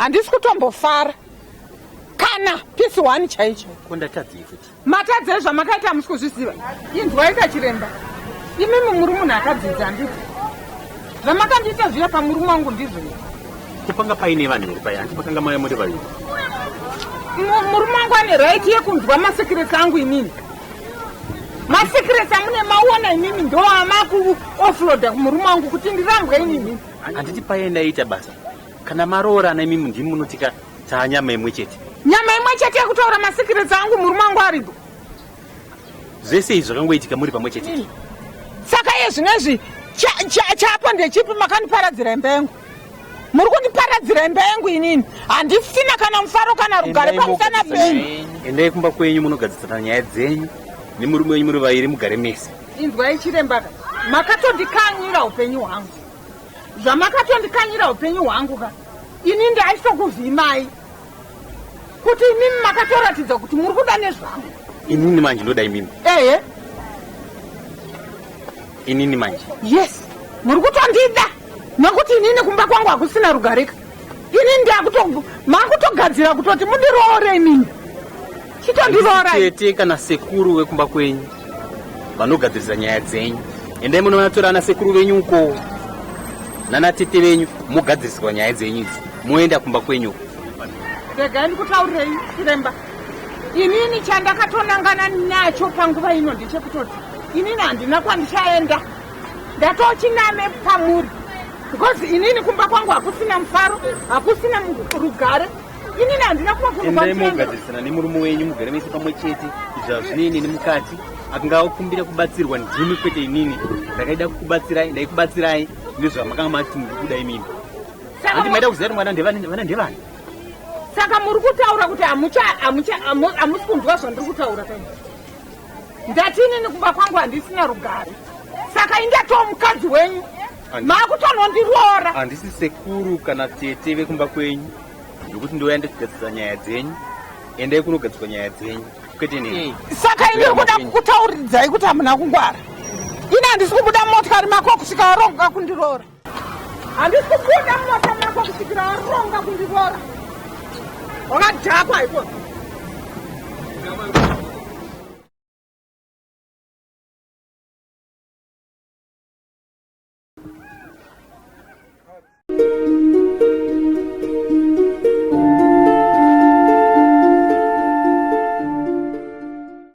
handisi kutombofara kana pisi 1 chaicho. Matadzei zvamakaita hamusi kuzviziva. Inzwaika Chiremba, imimi muri munhu akadzidza handiti. Zvamakandiita zviya pamurume wangu ndizvo. Kupanga paine vanhu vari paya, handipakanga maya muri vari. Murume wangu ane right yekunzwa masekiresi angu inini. Masekiresi amune maona inini ndo amaku offloada kumurume wangu kuti ndirambwe inini. Handiti paenda ita basa. Kana maroora na imimi ndimi munotika nyama imwe chete. Nyama imwe chete yekutaura masekiresi angu murume wangu aripo. Zvese izvo zvakangoitika muri pamwe chete. Saka iye zvinezvi chapo ndechipi makandiparadzira imba yangu. Muri kundiparadzira imba yangu inini. Handisina kana mufaro kana rugare pamusana penyu. Endai kumba kwenyu munogadzisana nyaya dzenyu. Nemurume wenyu muri vairi mugare mese. Inzwai Chiremba, makatondikanyira upenyu hwangu. Zvamakatondikanyira upenyu hwangu ka. Ini ndaisokuvhimai. Kuti imimi makatoratidza kuti muri kuda nezvangu. Inini manje ndoda imimi. Ehe. Inini manje. Yes. Muri kutondida. Nokuti inini kumba kwangu hakusina rugarika. Inini makutogadzira kutoti mundiroore imimi. Chitondiroora. Chete kana sekuru wekumba kwenyu. Vanogadzirisa nyaya dzenyu. Endai munovatora ana sekuru venyu uko. Nana tete venyu mugadziriswa nyaya dzenyu idzi. Muenda kumba kwenyu. Regai ndikutaurirei Chiremba. Inini chandakatonangana nacho panguva ino ndechekutoti inini handina kwandichaenda. NdatoChiname pamuri. Because inini kumba kwangu hakusina mufaro, hakusina rugare. Inini handina kumakurumbira. Endai mugadzirisana nemurume wenyu mugare mese pamwe chete. Izvo zvinini nemukati. Akangakumbira kubatsirwa ndimi kwete inini. Ndakaida kukubatsirai, ndaikubatsirai. Ndizvo makanga mati muri kuda imimi. Handi maida kuziva kuti mwana ndevani. Saka muri kutaura kuti hamusi kunzwa zvandiri kutaura pano. Ndati inini kumba kwangu handisina rugare. Saka indatowo mukadzi wenyu. Makutonondiroora. Handisi sekuru kana tete vekumba kwenyu. Ndokuti ndoenda kugadzirisa nyaya dzenyu. Endai kunogadzirwa nyaya dzenyu. Kwete nini. Saka ini ndiri kuda kukutauridzai kuti hamuna kungwara. Ini handisi kubuda motikari mako kusvika waronga kundiroora. Handisi kubuda mota mako kusvikira waronga kundiroora. Wakadhakwa ikoko.